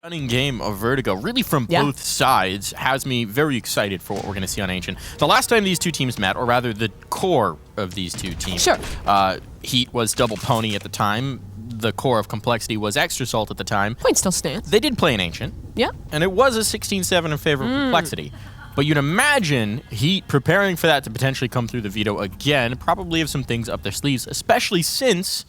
Running game of Vertigo, really from both sides, has me very excited for what we're going to see on Ancient. The last time these two teams met, or rather the core of these two teams, HEET was double pony at the time, the core of Complexity was extra salt at the time. Point still stands. They did play an Ancient. Yeah. And it was a 16-7 in favor of Complexity. But you'd imagine HEET preparing for that to potentially come through the veto again, probably have some things up their sleeves, especially since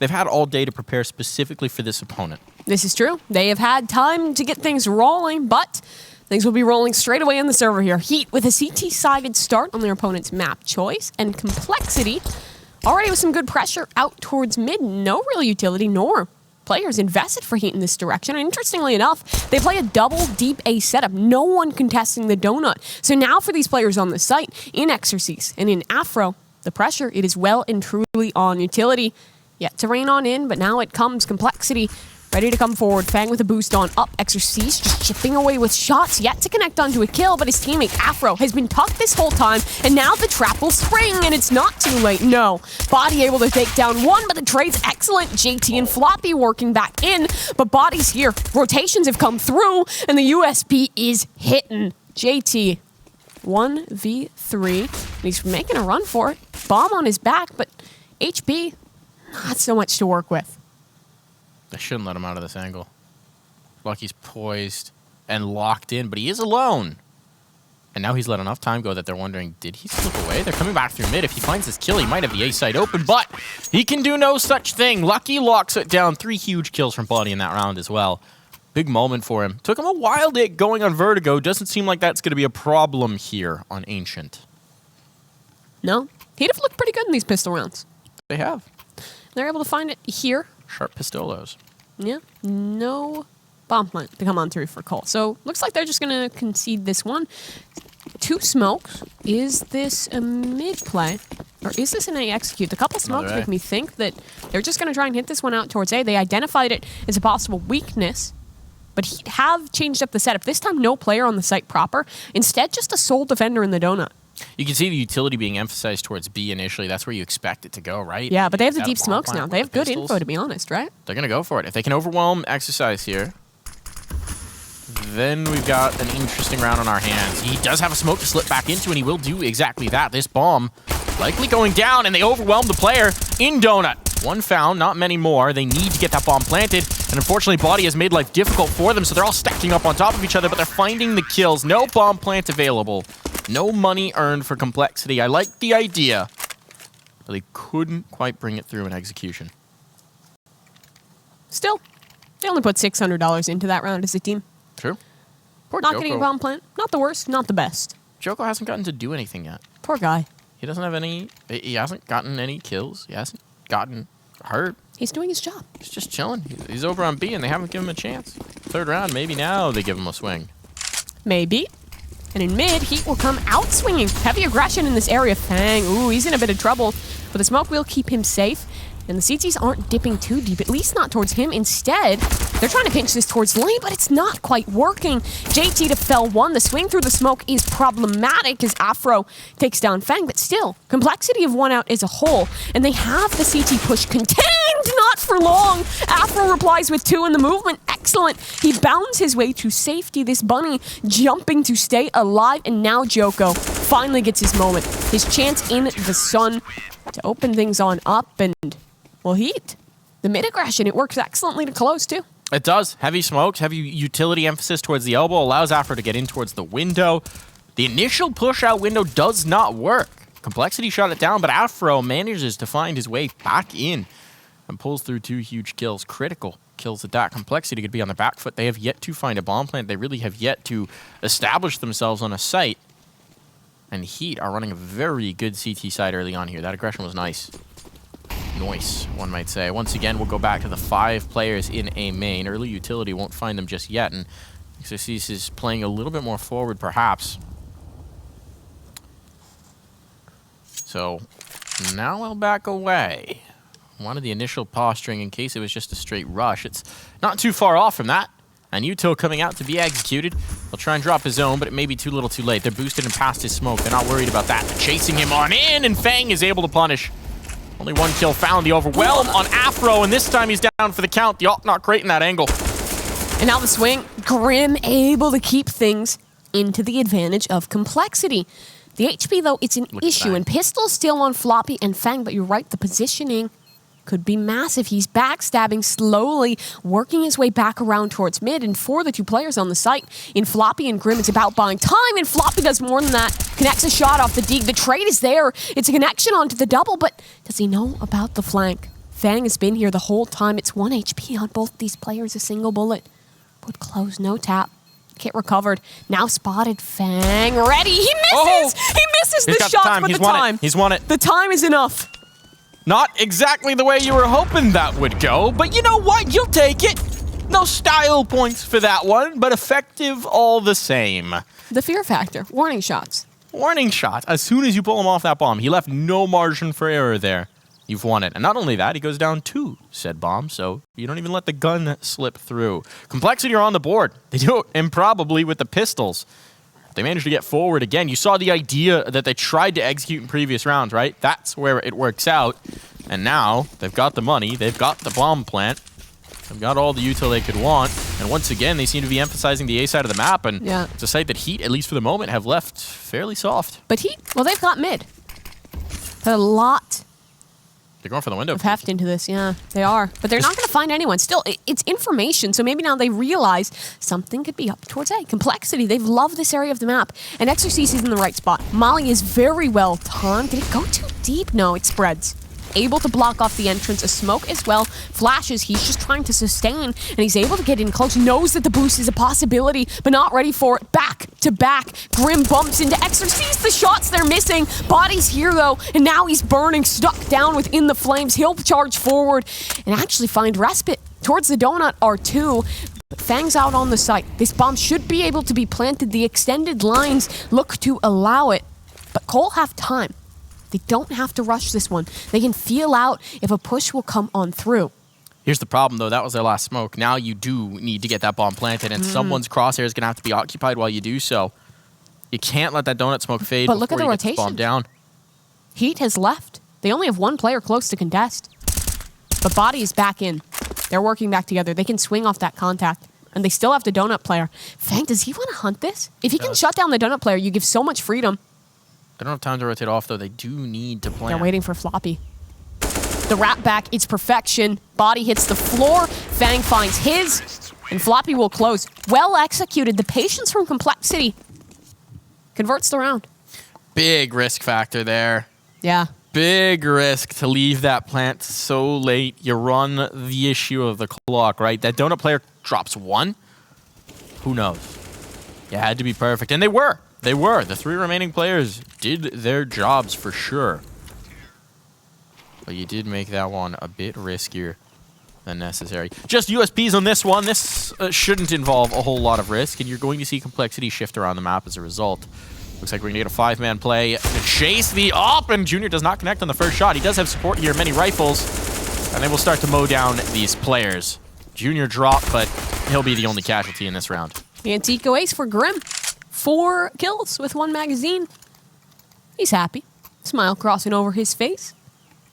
they've had all day to prepare specifically for this opponent. This is true. They have had time to get things rolling, but things will be rolling straight away on the server here. HEET with a CT-sided start on their opponent's map choice, and Complexity already with some good pressure out towards mid. No real utility, nor players invested for HEET in this direction. And interestingly enough, they play a double deep A setup. No one contesting the donut. So now for these players on the site, in Exorcise and in Afro, the pressure, it is well and truly on utility. Yet to rain on in, but now it comes. Complexity ready to come forward. Fang with a boost on up. Exorcise just chipping away with shots. Yet to connect onto a kill, but his teammate Afro has been tucked this whole time, and now the trap will spring, and it's not too late. No. Bodyy able to take down one, but the trade's excellent. JT and Floppy working back in, but Body's here. Rotations have come through, and the USP is hitting. JT 1v3, and he's making a run for it. Bomb on his back, but HP, not so much to work with. They shouldn't let him out of this angle. Lucky's poised and locked in, but he is alone. And now he's let enough time go that they're wondering, did he slip away? They're coming back through mid. If he finds this kill, he might have the A side open, but he can do no such thing. Lucky locks it down. 3 huge kills from Bodyy in that round as well. Big moment for him. Took him a while to get going on Vertigo. Doesn't seem like that's going to be a problem here on Ancient. No. He'd have looked pretty good in these pistol rounds. They have. They're able to find it here. Sharp pistolos. Yeah, no bomb plant to come on through for Cole. So looks like they're just going to concede this one. 2 smokes. Is this a mid play? Or is this an A execute? The couple smokes make me think that they're just going to try and hit this one out towards A. They identified it as a possible weakness, but he'd have changed up the setup. This time, no player on the site proper. Instead, just a sole defender in the donut. You can see the utility being emphasized towards B initially. That's where you expect it to go, right? Yeah, but they have the deep smokes now. They have good info, to be honest, right? They're going to go for it. If they can overwhelm Exercise here, then we've got an interesting round on our hands. He does have a smoke to slip back into, and he will do exactly that. This bomb likely going down, and they overwhelm the player in donut. 1 found, not many more. They need to get that bomb planted, and unfortunately, Bodyy has made life difficult for them, so they're all stacking up on top of each other, but they're finding the kills. No bomb plant available. No money earned for Complexity. I like the idea, but they couldn't quite bring it through in execution. Still, they only put $600 into that round as a team. True. Poor Not Joko. getting a bomb plant. Not the worst, not the best. Joko hasn't gotten to do anything yet. Poor guy. He doesn't have any... He hasn't gotten any kills. He hasn't gotten hurt. He's doing his job. He's just chilling. He's over on B, and they haven't given him a chance. 3rd round, maybe now they give him a swing. Maybe. And in mid, HEET will come out swinging. Heavy aggression in this area. Fang, ooh, he's in a bit of trouble. But the smoke will keep him safe. And the CTs aren't dipping too deep, at least not towards him. Instead, they're trying to pinch this towards lane, but it's not quite working. JT to fell 1. The swing through the smoke is problematic as Afro takes down Fang, but still, Complexity have won out as a whole, and they have the CT push contained, not for long. Afro replies with 2 in the movement. Excellent. He bounds his way to safety. This bunny jumping to stay alive, and now Joko finally gets his moment. His chance in the sun to open things on up, and well, HEET. The mid aggression, it works excellently to close, too. It does. Heavy smokes, heavy utility emphasis towards the elbow allows Afro to get in towards the window. The initial push-out window does not work. Complexity shot it down, but Afro manages to find his way back in and pulls through 2 huge kills. Critical kills at that. Complexity could be on their back foot. They have yet to find a bomb plant. They really have yet to establish themselves on a site. And HEET are running a very good CT side early on here. That aggression was nice. Noise, one might say. Once again, we'll go back to the 5 players in A main. Early utility won't find them just yet, and Exorcise is playing a little bit more forward, perhaps. So, now we'll back away. Wanted the initial posturing in case it was just a straight rush. It's not too far off from that. And Util coming out to be executed. He'll try and drop his own, but it may be too little too late. They're boosted and past his smoke. They're not worried about that. They're chasing him on in, and Fang is able to punish. Only 1 kill found. The overwhelm on Afro, and this time he's down for the count. The ult not great in that angle. And now the swing. Grim able to keep things into the advantage of complexity. The HP, though, it's an issue. And Pistol's still on Floppy and Fang, but you're right, the positioning could be massive. He's backstabbing slowly, working his way back around towards mid. And for the two players on the site, in Floppy and Grim, it's about buying time. And Floppy does more than that. Connects a shot off the dig. The trade is there. It's a connection onto the double, but does he know about the flank? Fang has been here the whole time. It's 1 HP on both these players, a single bullet. Would close, no tap. Kit recovered. Now spotted. Fang ready. He misses! Oh! He misses the shot, but the time. He's won it. The time is enough. Not exactly the way you were hoping that would go, but you know what? You'll take it. No style points for that one, but effective all the same. The fear factor. Warning shots. Warning shot. As soon as you pull him off that bomb, he left no margin for error there. You've won it. And not only that, he goes down 2 said bomb, so you don't even let the gun slip through. Complexity are on the board. They do it improbably with the pistols. They managed to get forward again. You saw the idea that they tried to execute in previous rounds, right? That's where it works out. And now they've got the money. They've got the bomb plant. They've got all the util they could want. And once again, they seem to be emphasizing the A side of the map. And it's a site that HEET, at least for the moment, have left fairly soft. But HEET, well, they've got mid. A lot They're going for the window. of heft into this, yeah, they are. But they're not going to find anyone. Still, it's information, so maybe now they realize something could be up towards A. Complexity, they've loved this area of the map. And Exorcist is in the right spot. Molly is very well timed. Did it go too deep? No, it spreads. Able to block off the entrance. A smoke as well. Flashes, he's just trying to sustain, and he's able to get in close. Knows that the boost is a possibility, but not ready for it. Back to back. Grim bumps into Exorcist. The shots they're missing. Body's here, though, and now he's burning, stuck down within the flames. He'll charge forward and actually find respite towards the donut R2. But Fang's out on the site. This bomb should be able to be planted. The extended lines look to allow it, but Cole have time. They don't have to rush this one. They can feel out if a push will come on through. Here's the problem, though. That was their last smoke. Now you do need to get that bomb planted, and someone's crosshair is going to have to be occupied while you do so. You can't let that donut smoke fade But look at the before you get this bomb rotation. down. HEET has left. They only have one player close to contest. But Body is back in. They're working back together. They can swing off that contact. And they still have the donut player. Fang, does he want to hunt this? If he can shut down the donut player, you give so much freedom. They don't have time to rotate off, though. They do need to plan. They're waiting for Floppy. The wrap back, it's perfection. Body hits the floor. Fang finds his. And Floppy will close. Well executed. The patience from Complexity converts the round. Big risk factor there. Yeah. Big risk to leave that plant so late. You run the issue of the clock, right? That donut player drops 1. Who knows? You had to be perfect. And they were. They were. The 3 remaining players did their jobs for sure. But you did make that one a bit riskier than necessary. Just USPs on this one. This shouldn't involve a whole lot of risk, and you're going to see Complexity shift around the map as a result. Looks like we're going to get a 5-man play to chase the op, and Junior does not connect on the first shot. He does have support here, many rifles, and they will start to mow down these players. Junior dropped, but he'll be the only casualty in this round. Antico ace for Grim. 4 kills with 1 magazine. He's happy. Smile crossing over his face.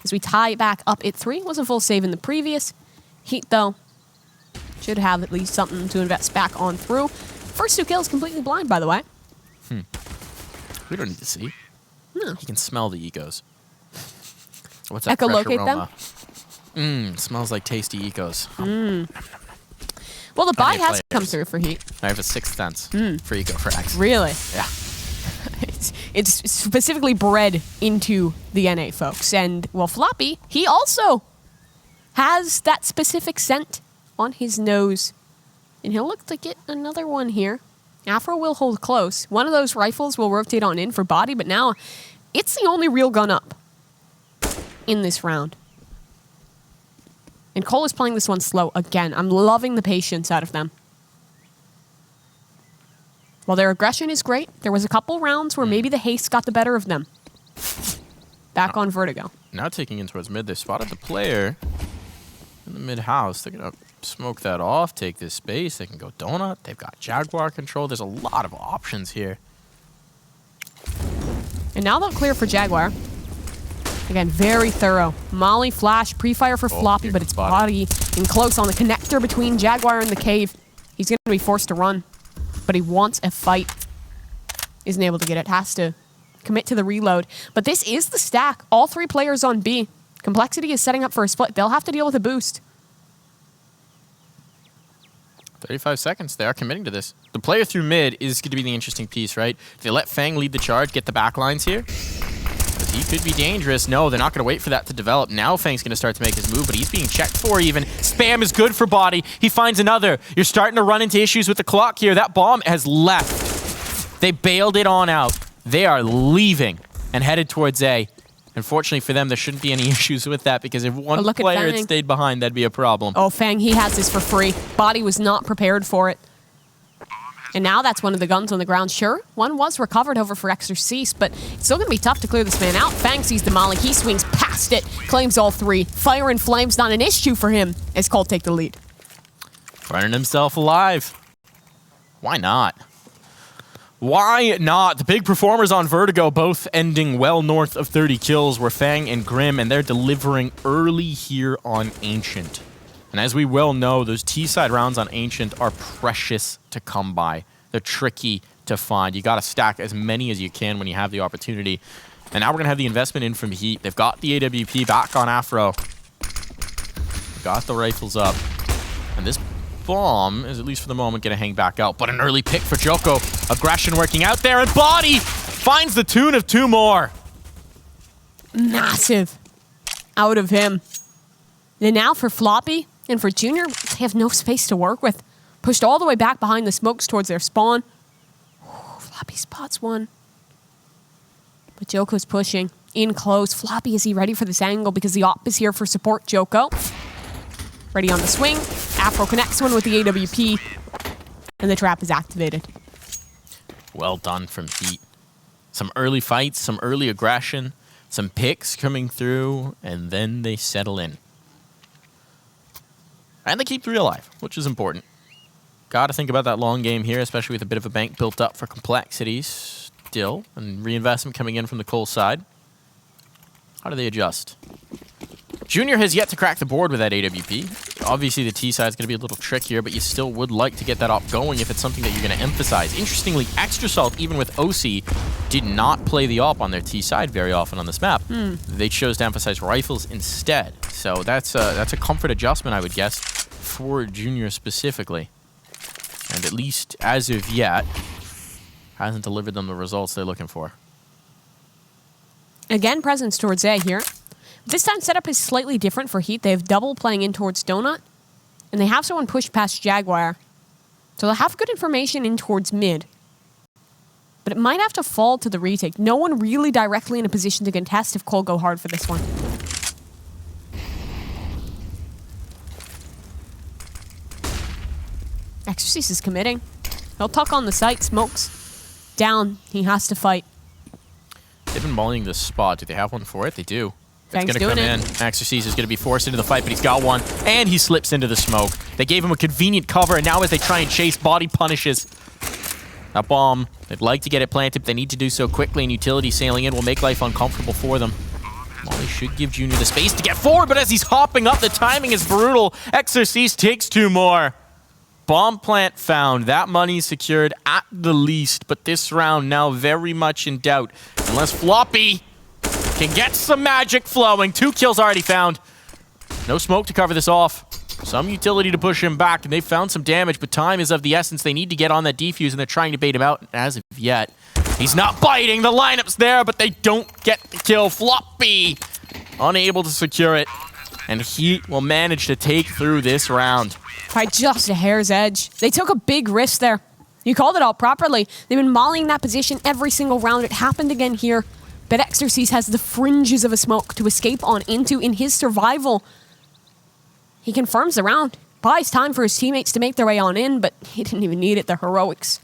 As we tie it back up at 3. Was a full save in the previous. HEET, though, should have at least something to invest back on through. First 2 kills completely blind, by the way. We don't need to see. No. He can smell the ecos. What's that Echolocate fresh aroma? Smells like tasty ecos. Well, the buy Plenty of has come players. through for HEET. I have a 6th sense for eco frags. Really? Yeah. It's specifically bred into the NA, folks. And, well, Floppy, he also has that specific scent on his nose. And he'll look to get another one here. Afro will hold close. One of those rifles will rotate on in for Body, but now it's the only real gun up in this round. And Cole is playing this one slow again. I'm loving the patience out of them. While their aggression is great, there was a couple rounds where maybe the haste got the better of them. Back on Vertigo. Now taking in towards mid, they spotted the player in the mid house. They're going to smoke that off, take this space. They can go donut. They've got Jaguar control. There's a lot of options here. And now they'll clear for Jaguar. Again, very thorough. Molly, flash, pre-fire for Floppy, but it's Body in close on the connector between Jaguar and the cave. He's going to be forced to run, but he wants a fight. Isn't able to get it. Has to commit to the reload. But this is the stack. All 3 players on B. Complexity is setting up for a split. They'll have to deal with a boost. 35 seconds. They are committing to this. The player through mid is going to be the interesting piece, right? If they let Fang lead the charge, get the back lines here, because he could be dangerous. No, they're not going to wait for that to develop. Now Fang's going to start to make his move, but he's being checked for even. Spam is good for bodyy. He finds another. You're starting to run into issues with the clock here. That bomb has left. They bailed it on out. They are leaving and headed towards A. Unfortunately for them, there shouldn't be any issues with that, because if one player had stayed behind, that'd be a problem. Oh, Fang, he has this for free. bodyy was not prepared for it. And now that's one of the guns on the ground. Sure, one was recovered over for Exorcise, but it's still going to be tough to clear this man out. Fang sees the molly. He swings past it, claims all 3. Fire and Flame's not an issue for him as Colt take the lead. Running himself alive. Why not? Why not? The big performers on Vertigo both ending well north of 30 kills were Fang and Grim, and they're delivering early here on Ancient. And as we well know, those T-side rounds on Ancient are precious to come by. They're tricky to find. You got to stack as many as you can when you have the opportunity. And now we're going to have the investment in from HEET. They've got the AWP back on Afro. Got the rifles up. And this bomb is, at least for the moment, going to hang back out. But an early pick for Joko. Aggression working out there, and bodyy finds the tune of 2 more. Massive. Out of him. And now for Floppy and for Junior, they have no space to work with. Pushed all the way back behind the smokes towards their spawn. Ooh, Floppy spots one. But Joko's pushing in close. Floppy, is he ready for this angle? Because the op is here for support. Joko. Ready on the swing. Afro connects one with the AWP. And the trap is activated. Well done from HEET. Some early fights, some early aggression, some picks coming through, and then they settle in. And they keep 3 alive, which is important. Got to think about that long game here, especially with a bit of a bank built up for complexities still, and reinvestment coming in from the Cole side. How do they adjust? Junior has yet to crack the board with that AWP. Obviously, the T side is going to be a little trickier, but you still would like to get that op going if it's something that you're going to emphasize. Interestingly, Extra Salt, even with OC, did not play the op on their T side very often on this map. They chose to emphasize rifles instead. So that's a comfort adjustment, I would guess, for Junior specifically. And at least, as of yet, hasn't delivered them the results they're looking for. Again, presence towards A here. This time setup is slightly different for HEET. They have double playing in towards Donut, and they have someone pushed past Jaguar. So they'll have good information in towards mid. But it might have to fall to the retake. No one really directly in a position to contest if Cole go hard for this one. Exorcise is committing. He'll tuck on the site, smokes. Down, he has to fight. They've been mulling this spot. Do they have one for it? They do. It's Fang's going to come doing in. Exorcise is going to be forced into the fight, but he's got one. And he slips into the smoke. They gave him a convenient cover, and now as they try and chase, bodyy punishes. That bomb, they'd like to get it planted, but they need to do so quickly, and utility sailing in will make life uncomfortable for them. Molly should give Junior the space to get forward, but as he's hopping up, the timing is brutal. Exorcise takes 2 more. Bomb plant found. That money secured at the least, but this round now very much in doubt. Unless Floppy can get some magic flowing. 2 kills already found. No smoke to cover this off. Some utility to push him back, and they've found some damage, but time is of the essence. They need to get on that defuse, and they're trying to bait him out. As of yet, he's not biting. The lineup's there, but they don't get the kill. Floppy unable to secure it, and HEET will manage to take through this round. By just a hair's edge. They took a big risk there. You called it all properly. They've been mollying that position every single round. It happened again here. But Exorcise has the fringes of a smoke to escape on into in his survival. He confirms the round. Buys time for his teammates to make their way on in, but he didn't even need it. The heroics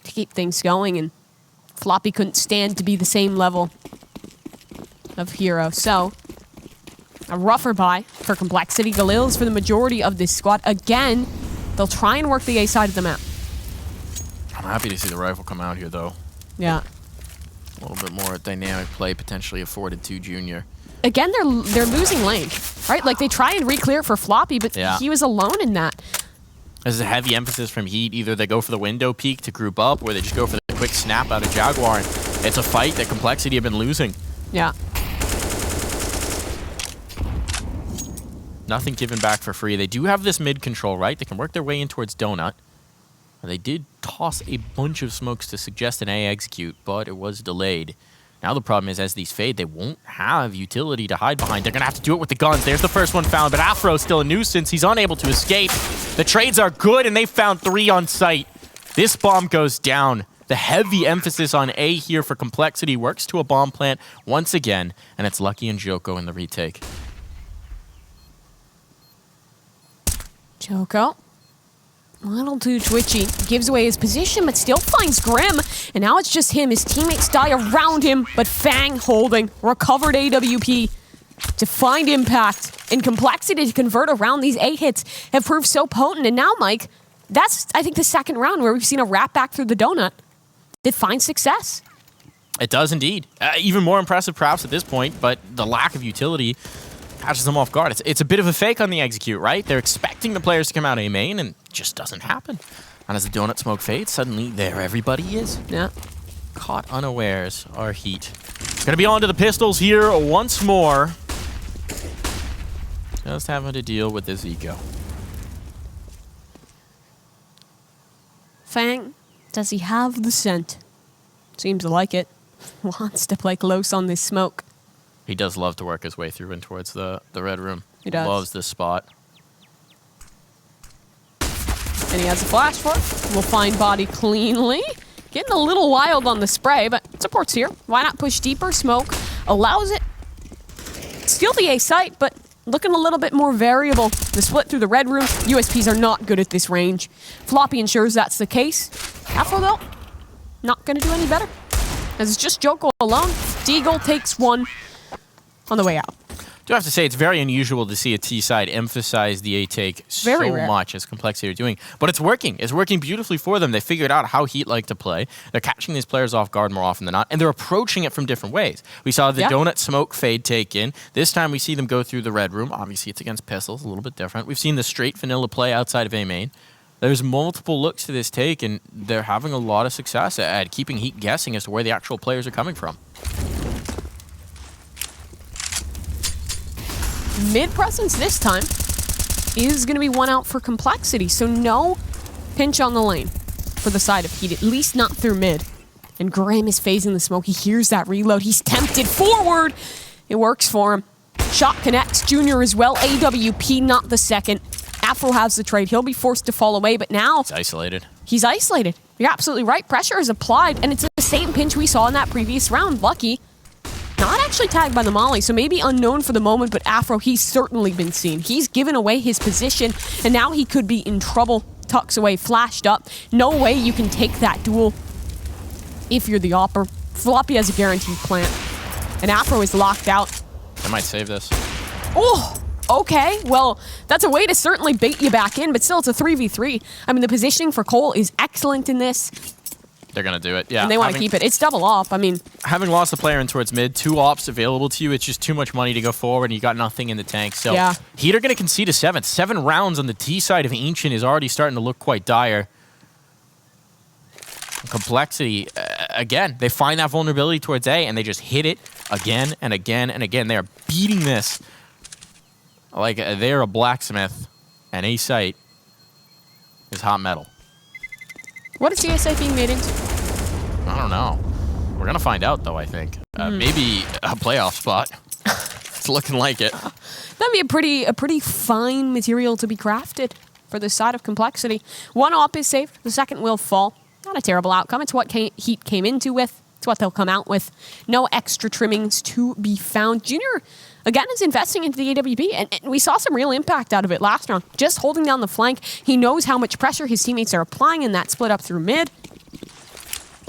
to keep things going, and Floppy couldn't stand to be the same level of hero. So, a rougher buy for Complexity. Galil's for the majority of this squad. Again, they'll try and work the A side of the map. I'm happy to see the rifle come out here, though. Yeah. A little bit more dynamic play potentially afforded to Junior. Again, they're losing lane, right? Like, they try and re-clear it for Floppy, but he was alone in that. This is a heavy emphasis from HEET. Either they go for the window peek to group up, or they just go for the quick snap out of Jaguar. And it's a fight that Complexity have been losing. Yeah. Nothing given back for free. They do have this mid control, right? They can work their way in towards Donut. And they did toss a bunch of smokes to suggest an A execute, but it was delayed. Now the problem is, as these fade, they won't have utility to hide behind. They're going to have to do it with the guns. There's the first one found, but Afro's still a nuisance. He's unable to escape. The trades are good, and they found 3 on site. This bomb goes down. The heavy emphasis on A here for Complexity works to a bomb plant once again, and it's Lucky and Joko in the retake. Joko, a little too twitchy. Gives away his position, but still finds Grim. And now it's just him. His teammates die around him, but Fang holding. Recovered AWP to find impact. And Complexity to convert around these A hits have proved so potent. And now, Mike, that's, I think, the second round where we've seen a wrap back through the donut that finds success. It does indeed. Even more impressive perhaps at this point, but the lack of utility catches them off guard. It's a bit of a fake on the execute, right? They're expecting the players to come out A main, and it just doesn't happen. And as the donut smoke fades, suddenly there everybody is. Yeah. Caught unawares are HEET. Gonna be on to the pistols here once more. Just having to deal with this ego. Fang, does he have the scent? Seems like it. Wants to play close on this smoke. He does love to work his way through and towards the red room. He does. Loves this spot. And he has a flash for it. We'll find Body cleanly. Getting a little wild on the spray, but support's here. Why not push deeper? Smoke allows it. Still the A site, but looking a little bit more variable. The split through the red room. USPs are not good at this range. Floppy ensures that's the case. Afro, though, not going to do any better. As it's just Joko alone. Deagle takes one on the way out. I do have to say, it's very unusual to see a T side emphasize the A take Very so rare. much as Complexity are doing. But it's working. It's working beautifully for them. They figured out how HEET like to play. They're catching these players off guard more often than not, and they're approaching it from different ways. We saw the donut smoke fade take in. This time we see them go through the red room. Obviously, it's against pistols, a little bit different. We've seen the straight vanilla play outside of A main. There's multiple looks to this take, and they're having a lot of success at keeping HEET guessing as to where the actual players are coming from. Mid presence this time is going to be one out for Complexity, so no pinch on the lane for the side of HEET, at least not through mid. And Graham is phasing the smoke. He hears that reload. He's tempted forward. It works for him. Shot connects. Junior as well. AWP, not the second. Afro has the trade. He'll be forced to fall away, but now It's isolated. he's isolated. You're absolutely right. Pressure is applied, and it's the same pinch we saw in that previous round. Lucky. Not actually tagged by the molly, so maybe unknown for the moment, but Afro, he's certainly been seen. He's given away his position, and now he could be in trouble. Tucks away, flashed up. No way you can take that duel if you're the opper. Floppy has a guaranteed plant, and Afro is locked out. I might save this. Oh, okay. Well, that's a way to certainly bait you back in, but still, it's a 3v3. I mean, the positioning for Cole is excellent in this. They're going to do it, yeah. And they want to keep it. It's double op. I mean, having lost a player in towards mid, 2 ops available to you, it's just too much money to go forward, and you got nothing in the tank. So yeah. HEET are going to concede a 7th. 7 rounds on the T side of Ancient is already starting to look quite dire. Complexity, again, they find that vulnerability towards A, and they just hit it again and again and again. They are beating this like they're a blacksmith, and A site is hot metal. what is CSA being made into? I don't know. We're going to find out, though, I think. Maybe a playoff spot. It's looking like it. That'd be a pretty fine material to be crafted for this side of Complexity. One op is saved. The second will fall. Not a terrible outcome. It's what HEET came into with. It's what they'll come out with. No extra trimmings to be found. Junior, again, is investing into the AWP, and we saw some real impact out of it last round. Just holding down the flank. He knows how much pressure his teammates are applying in that split up through mid.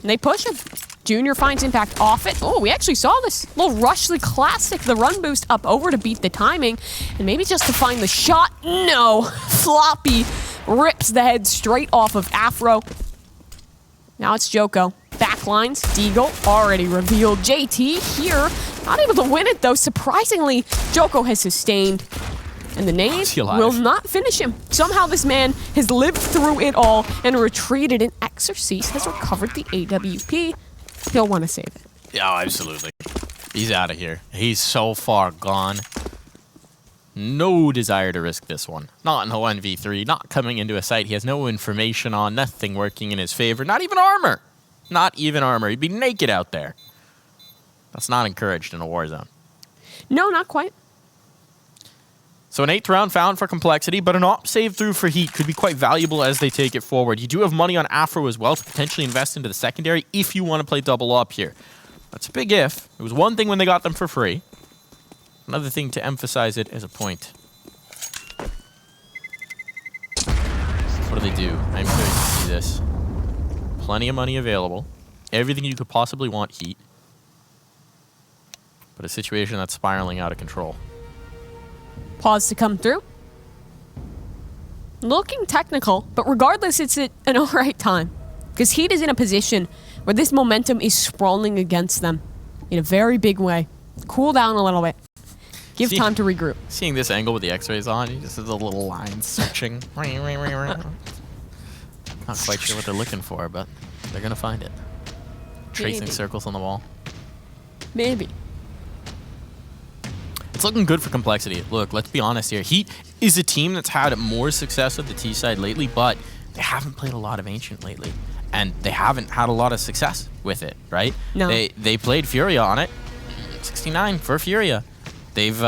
And they push him. Junior finds impact off it. Oh, we actually saw this. Little Rushly classic. The run boost up over to beat the timing. And maybe just to find the shot. No. Floppy rips the head straight off of Afro. Now it's Joko. Backlines. Deagle already revealed. JT here. Not able to win it, though. Surprisingly, Joko has sustained. And the nade Is he alive? will not finish him. Somehow this man has lived through it all and retreated, and Exorcist has recovered the AWP. He'll want to save it. Yeah, absolutely. He's out of here. He's so far gone. No desire to risk this one. Not in a 1v3, not coming into a site he has no information on, nothing working in his favor, not even armor. Not even armor. He'd be naked out there. That's not encouraged in a war zone. No, not quite. So an 8th round found for Complexity, but an op save through for Heat could be quite valuable as they take it forward. You do have money on Afro as well to potentially invest into the secondary if you want to play double up here. That's a big if. It was one thing when they got them for free. Another thing to emphasize it as a point. What do they do? I'm curious to see this. Plenty of money available. Everything you could possibly want, Heat. But a situation that's spiraling out of control. Pause to come through. Looking technical, but regardless, it's at an alright time. Because Heat is in a position where this momentum is sprawling against them in a very big way. Cool down a little bit. Give time to regroup. Seeing this angle with the x-rays on, you just have the little lines searching. Not quite sure what they're looking for, but they're going to find it. Tracing Maybe. circles on the wall. Maybe. It's looking good for Complexity. Look, let's be honest here. Heat is a team that's had more success with the T side lately, but they haven't played a lot of Ancient lately. And they haven't had a lot of success with it, right? No. They played Furia on it. 69 for Furia. They've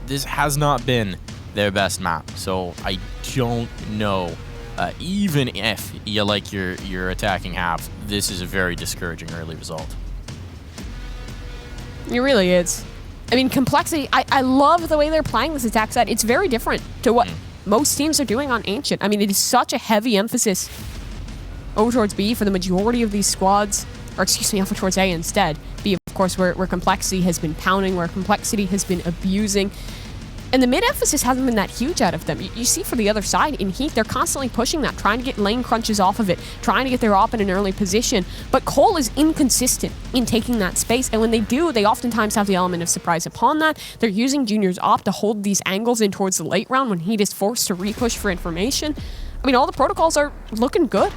this has not been their best map, so I don't know. Even if you like your attacking half, this is a very discouraging early result. It really is. I mean, Complexity, I love the way they're playing this attack side. It's very different to what most teams are doing on Ancient. I mean, it is such a heavy emphasis over towards B for the majority of these squads, or excuse me, over towards A instead. B, of course, where Complexity has been pounding, where Complexity has been abusing. And the mid-emphasis hasn't been that huge out of them. You see for the other side, in Heat, they're constantly pushing that, trying to get lane crunches off of it, trying to get their op in an early position. But Cole is inconsistent in taking that space, and when they do, they oftentimes have the element of surprise upon that. They're using Junior's op to hold these angles in towards the late round when Heat is forced to re-push for information. I mean, all the protocols are looking good.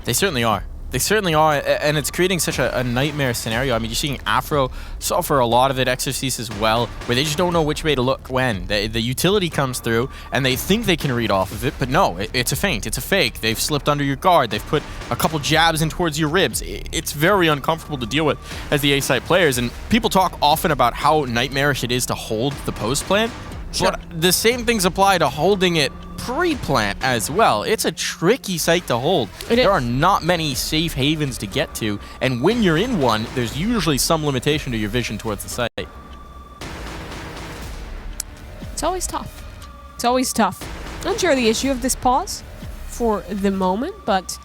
They certainly are. They certainly are, and it's creating such a nightmare scenario. I mean, you're seeing Afro suffer a lot of it, Exorcist as well, where they just don't know which way to look when. The utility comes through, and they think they can read off of it, but no, it's a feint, it's a fake. They've slipped under your guard. They've put a couple jabs in towards your ribs. It's very uncomfortable to deal with as the A-side players, and people talk often about how nightmarish it is to hold the post plan, Sure. but the same things apply to holding it pre-plant as well. It's a tricky site to hold. There are not many safe havens to get to, and when you're in one, there's usually some limitation to your vision towards the site. It's always tough. It's always tough. Not sure the issue of this pause for the moment, but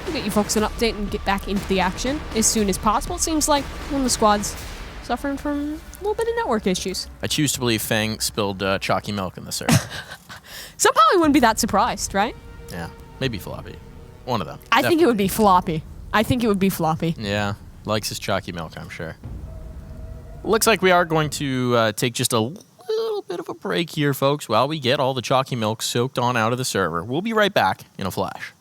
we'll get you folks an update and get back into the action as soon as possible. It seems like one of the squads suffering from a little bit of network issues. I choose to believe Fang spilled chalky milk in the server. Somehow I wouldn't be that surprised, right? Yeah, maybe Floppy. One of them. I think it would be Floppy. I think it would be Floppy. Yeah, likes his chalky milk, I'm sure. Looks like we are going to take just a little bit of a break here, folks, while we get all the chalky milk soaked on out of the server. We'll be right back in a flash.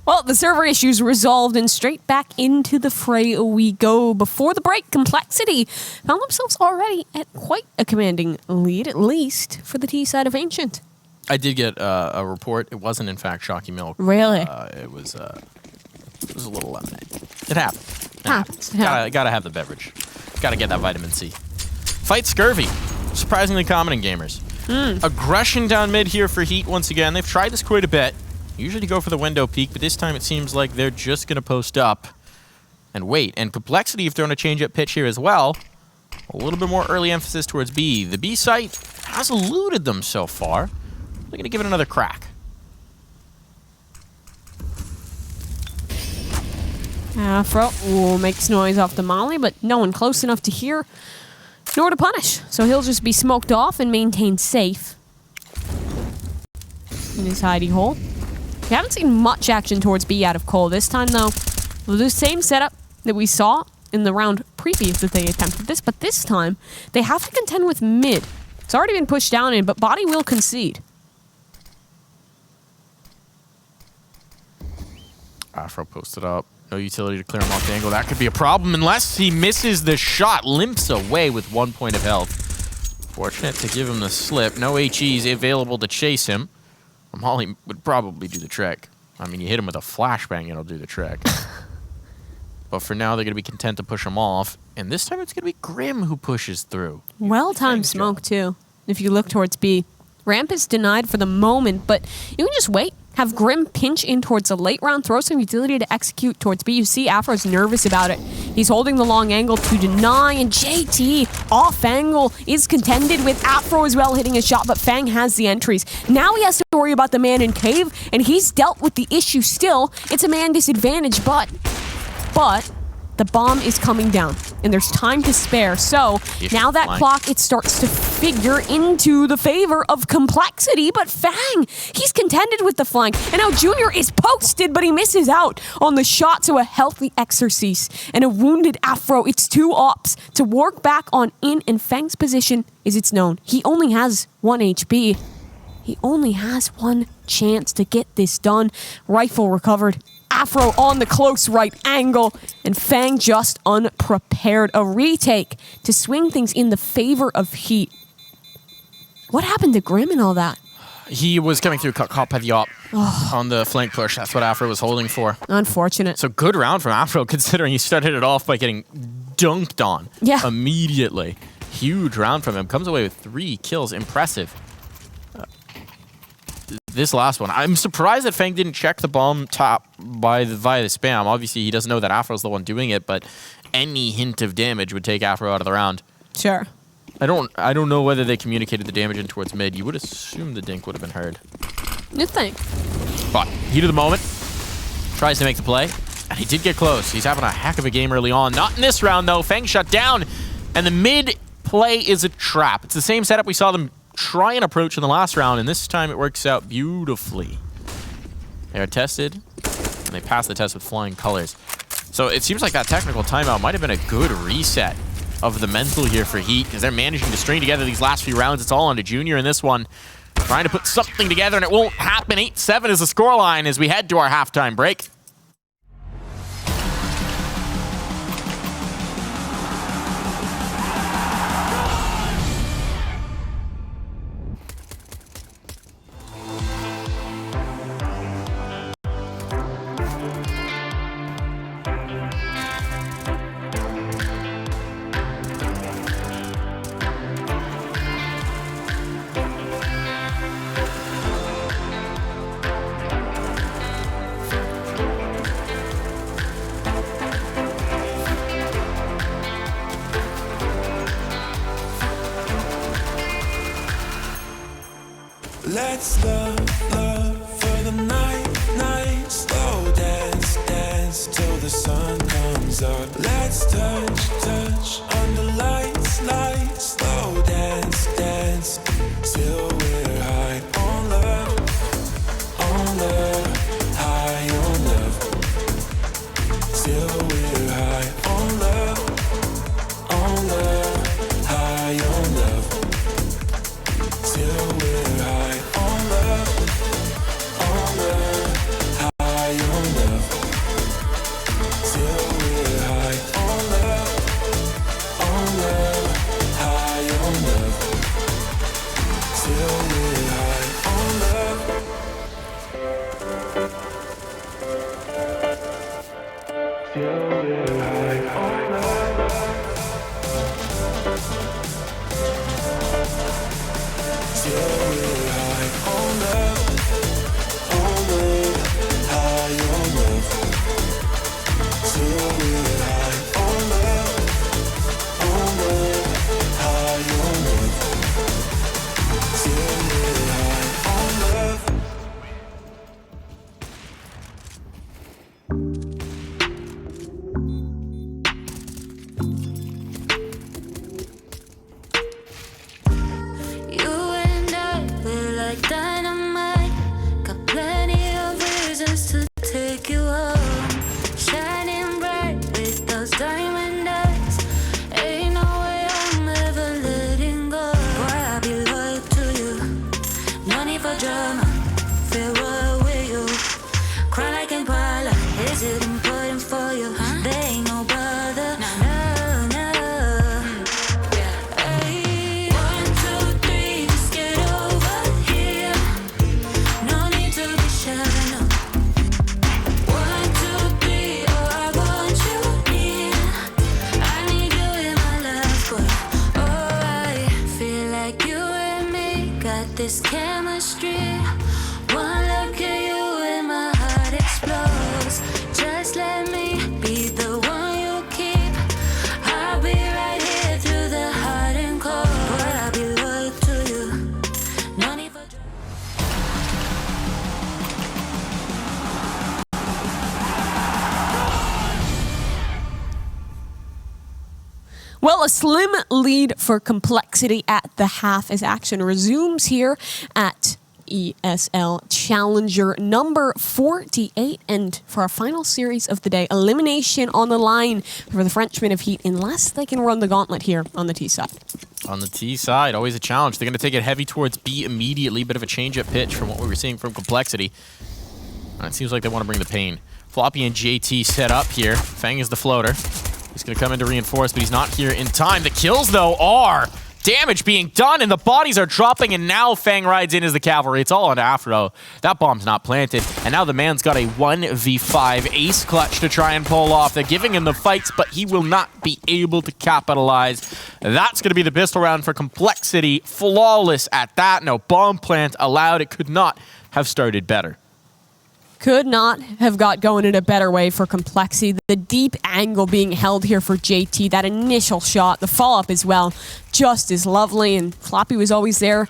Well, the server issues resolved and straight back into the fray we go. Before the break, Complexity found themselves already at quite a commanding lead, at least for the T side of Ancient. I did get a report. It wasn't, in fact, Shocky Milk. Really? It was a little lemonade. It happened. Happens. Gotta have the beverage. Gotta get that vitamin C. Fight scurvy. Surprisingly common in gamers. Aggression down mid here for Heat once again. They've tried this quite a bit. Usually go for the window peek, but this time it seems like they're just going to post up and wait. And Complexity have thrown a change-up pitch here as well. A little bit more early emphasis towards B. The B site has eluded them so far. They're going to give it another crack. Afro makes noise off the molly, but no one close enough to hear nor to punish. So he'll just be smoked off and maintained safe in his hidey hole. We haven't seen much action towards B out of Cole. This time, though, the same setup that we saw in the round previous that they attempted this, but this time, they have to contend with mid. It's already been pushed down in, but bodyy will concede. Afro posted up. No utility to clear him off the angle. That could be a problem unless he misses the shot. Limps away with 1 point of health. Fortunate to give him the slip. No HEs available to chase him. Molly would probably do the trick. I mean, you hit him with a flashbang, it'll do the trick. But for now, they're going to be content to push him off. And this time, it's going to be Grim who pushes through. Well-timed smoke, too, if you look towards B. Ramp is denied for the moment, but you can just wait. Have Grim pinch in towards the late round, throw some utility to execute towards B. You see Afro's nervous about it. He's holding the long angle to deny, and JT off angle is contended with Afro as well hitting a shot, but Fang has the entries. Now he has to worry about the man in cave, and he's dealt with the issue still. It's a man disadvantage, but the bomb is coming down, and there's time to spare. So now that clock, it starts to figure into the favor of Complexity, but Fang, he's contended with the flank, and now Junior is posted, but he misses out on the shot, so a healthy Exorcise and a wounded Afro. It's 2 ops to work back on in, and Fang's position is it's known. He only has 1 HP. He only has 1 chance to get this done. Rifle recovered. Afro on the close right angle, and Fang just unprepared. A retake to swing things in the favor of Heat. What happened to Grim and all that? He was coming through cop heavy op on the flank push. That's what Afro was holding for. Unfortunate. So good round from Afro, considering he started it off by getting dunked on immediately. Huge round from him. Comes away with 3 kills. Impressive. This last one, I'm surprised that Fang didn't check the bomb top via the spam. Obviously, he doesn't know that Afro's the one doing it, but any hint of damage would take Afro out of the round. Sure. I don't know whether they communicated the damage in towards mid. You would assume the dink would have been heard. You think? But heat of the moment, tries to make the play, and he did get close. He's having a heck of a game early on. Not in this round, though. Fang shut down, and the mid play is a trap. It's the same setup we saw them try and approach in the last round, and this time it works out beautifully. They are tested, and they pass the test with flying colors. So it seems like that technical timeout might have been a good reset of the mental here for Heat, because they're managing to string together these last few rounds. It's all on to Junior in this one, trying to put something together, and it won't happen. 8-7 is the scoreline as we head to our halftime break. Let's love for the night. Slow dance, dance till the sun comes up. Let's touch under lights. Slow dance, dance till we're high on love, high on love. Till we're high on love, high on love. Till we're high on love, high on love. This chemistry, one look at you and my heart explodes. Just let me be the one you keep. I'll be right here through the hot and cold. But I'll be loyal to you. No need for Well, a slim lead for Complexity at the half as action resumes here at ESL Challenger number 48. And for our final series of the day, elimination on the line for the Frenchmen of HEET unless they can run the gauntlet here on the T side. On the T side, always a challenge. They're going to take it heavy towards B immediately. Bit of a change-up pitch from what we were seeing from Complexity. It seems like they want to bring the pain. Floppy and JT set up here. Fang is the floater. He's going to come in to reinforce, but he's not here in time. The kills, though, are damage being done, and the bodies are dropping, and now Fang rides in as the cavalry. It's all on Afro. That bomb's not planted, and now the man's got a 1v5 ace clutch to try and pull off. They're giving him the fights, but he will not be able to capitalize. That's going to be the pistol round for Complexity. Flawless at that. No bomb plant allowed. It could not have started better. Could not have got going in a better way for Complexity. The deep angle being held here for JT, that initial shot, the follow-up as well, just as lovely, and Floppy was always there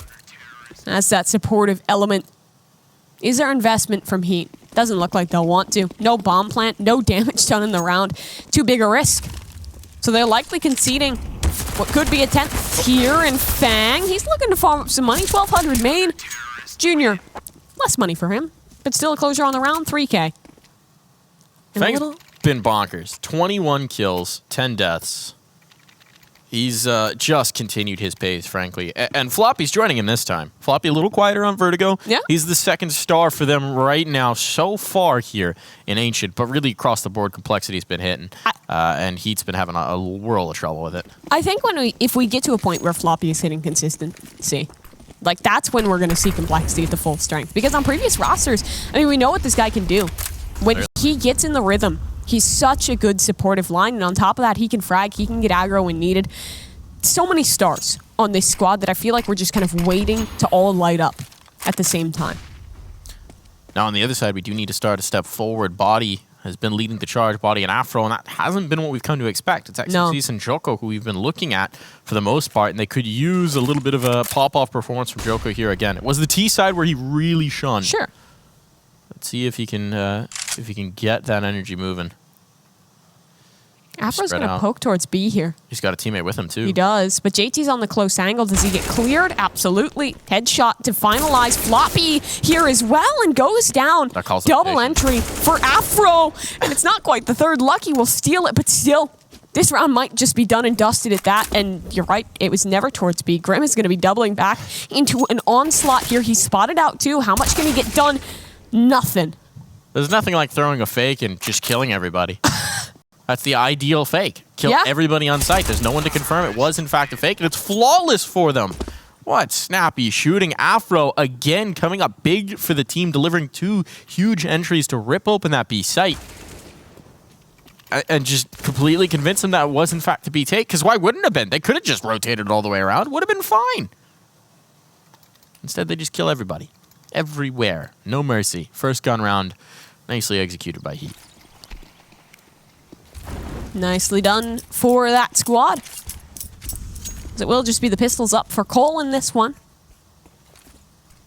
as that supportive element. Is there investment from HEET? Doesn't look like they'll want to. No bomb plant, no damage done in the round. Too big a risk. So they're likely conceding what could be a 10th here, and Fang, he's looking to farm up some money. 1,200 main. Junior, less money for him. But still a closure on the round, 3K. Fang's been bonkers. 21 kills, 10 deaths. He's just continued his pace, frankly. And Floppy's joining him this time. Floppy a little quieter on Vertigo. Yeah. He's the second star for them right now so far here in Ancient. But really across the board, Complexity's been hitting. And HEET's been having a world of trouble with it. I think if we get to a point where Floppy is hitting consistency, like, that's when we're going to see Complexity at the full strength. Because on previous rosters, I mean, we know what this guy can do. When he gets in the rhythm, he's such a good supportive line. And on top of that, he can frag, he can get aggro when needed. So many stars on this squad that I feel like we're just kind of waiting to all light up at the same time. Now, on the other side, we do need to start a step forward. Bodyy has been leading the charge, Bodyy and Afro, and that hasn't been what we've come to expect. It's actually Cease and Joko who we've been looking at for the most part, and they could use a little bit of a pop-off performance from Joko here again. It was the T side where he really shunned. Sure. Let's see if he can get that energy moving. Afro's going to poke towards B here. He's got a teammate with him, too. He does, but JT's on the close angle. Does he get cleared? Absolutely. Headshot to finalize. Floppy here as well and goes down. That calls double entry for Afro. And it's not quite the third. Lucky will steal it, but still, this round might just be done and dusted at that. And you're right, it was never towards B. Grim is going to be doubling back into an onslaught here. He's spotted out, too. How much can he get done? Nothing. There's nothing like throwing a fake and just killing everybody. That's the ideal fake. Kill everybody on site. There's no one to confirm it was, in fact, a fake, and it's flawless for them. What snappy shooting. Afro, again, coming up big for the team, delivering 2 huge entries to rip open that B site. and just completely convince them that it was in fact the B take. Because why wouldn't it have been? They could have just rotated it all the way around. Would have been fine. Instead, they just kill everybody. Everywhere. No mercy. First gun round. Nicely executed by HEET. Nicely done for that squad. It will just be the pistols up for Cole in this one.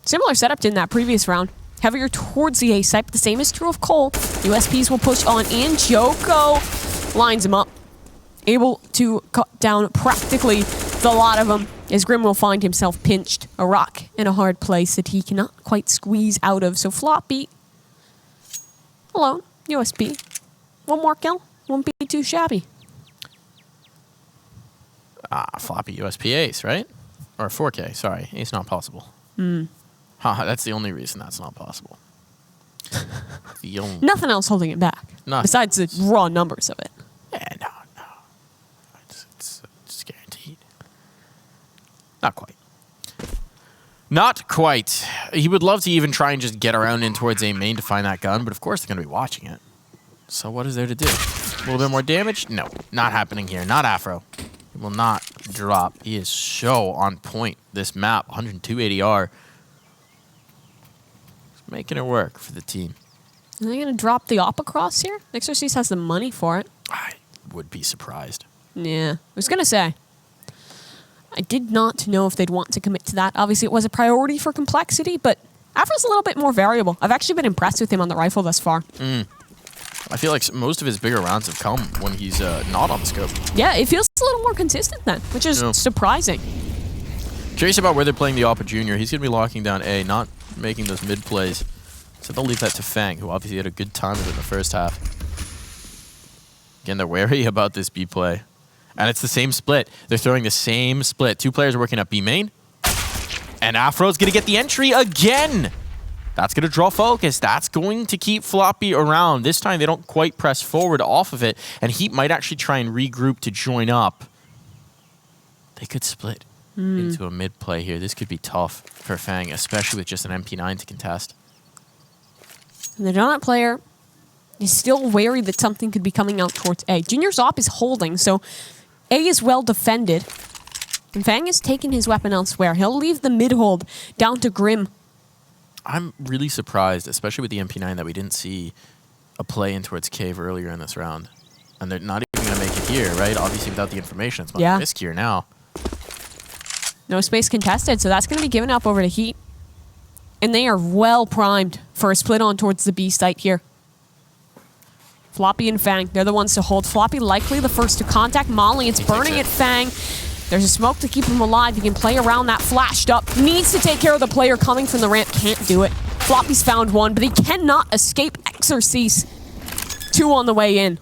Similar setup to in that previous round. Heavier towards the A site, but the same is true of Cole. USPs will push on in. Joko lines him up. Able to cut down practically the lot of them, as Grim will find himself pinched. A rock in a hard place that he cannot quite squeeze out of. So Floppy alone. USP. One more kill. Won't be too shabby. Floppy USP ace, right? Or 4K, sorry. Ace not possible. That's the only reason that's not possible. Nothing else holding it back. Nothing. Besides the raw numbers of it. Yeah, no. It's guaranteed. Not quite. Not quite. He would love to even try and just get around in towards A main to find that gun, but of course they're going to be watching it. So what is there to do? A little bit more damage? No, not happening here. Not Afro. He will not drop. He is so on point. This map, 102 ADR. He's making it work for the team. Are they going to drop the op across here? Exorcist has the money for it. I would be surprised. Yeah, I was going to say. I did not know if they'd want to commit to that. Obviously, it was a priority for complexity, but Afro's a little bit more variable. I've actually been impressed with him on the rifle thus far. I feel like most of his bigger rounds have come when he's not on the scope. Yeah, it feels a little more consistent then, which is surprising. Curious about where they're playing the Oppa Junior. He's going to be locking down A, not making those mid plays. So they'll leave that to Fang, who obviously had a good time with it in the first half. Again, they're wary about this B play. And it's the same split. They're throwing the same split. Two players are working up B main. And Afro's going to get the entry again. That's going to draw focus. That's going to keep Floppy around. This time they don't quite press forward off of it. And HEET might actually try and regroup to join up. They could split into a mid play here. This could be tough for Fang, especially with just an MP9 to contest. And the donut player is still wary that something could be coming out towards A. Junior's op is holding, so A is well defended. And Fang has taken his weapon elsewhere. He'll leave the mid hold down to Grim. I'm really surprised, especially with the MP9, that we didn't see a play in towards Cave earlier in this round. And they're not even going to make it here, right? Obviously, without the information, it's much riskier now. No space contested, so that's going to be given up over to HEET. And they are well primed for a split on towards the B site here. Floppy and Fang, they're the ones to hold. Floppy likely the first to contact Molly. It's burning at Fang. There's a smoke to keep him alive. He can play around that flashed up. Needs to take care of the player coming from the ramp. Can't do it. Floppy's found one, but he cannot escape Exorcist. Two on the way in.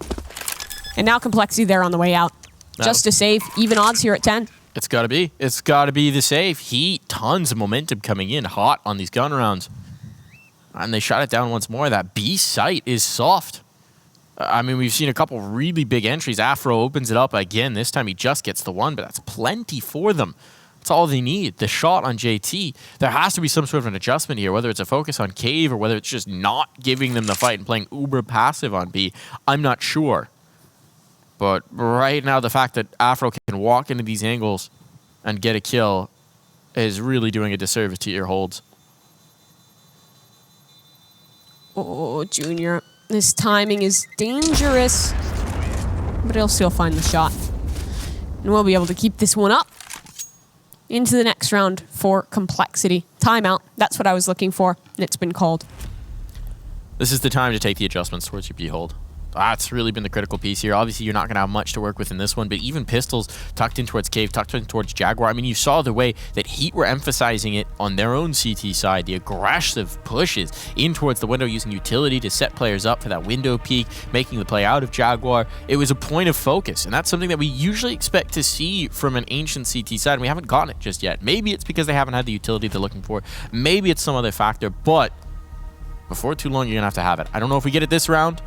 And now Complexity there on the way out. Just to save. Even odds here at 10. It's got to be. It's got to be the save. HEET, tons of momentum coming in hot on these gun rounds. And they shot it down once more. That B site is soft. I mean, we've seen a couple really big entries. Afro opens it up again. This time he just gets the one, but that's plenty for them. That's all they need. The shot on JT. There has to be some sort of an adjustment here, whether it's a focus on Cave or whether it's just not giving them the fight and playing uber passive on B. I'm not sure. But right now, the fact that Afro can walk into these angles and get a kill is really doing a disservice to your holds. Oh, Junior. This timing is dangerous. But he'll still find the shot. And we'll be able to keep this one up into the next round for Complexity. Timeout. That's what I was looking for. And it's been called. This is the time to take the adjustments towards your B hold. That's really been the critical piece here. Obviously, you're not going to have much to work with in this one, but even pistols tucked in towards Cave, tucked in towards Jaguar. I mean, you saw the way that HEET were emphasizing it on their own CT side, the aggressive pushes in towards the window using utility to set players up for that window peak, making the play out of Jaguar. It was a point of focus, and that's something that we usually expect to see from an ancient CT side, and we haven't gotten it just yet. Maybe it's because they haven't had the utility they're looking for. Maybe it's some other factor, but before too long, you're going to have it. I don't know if we get it this round.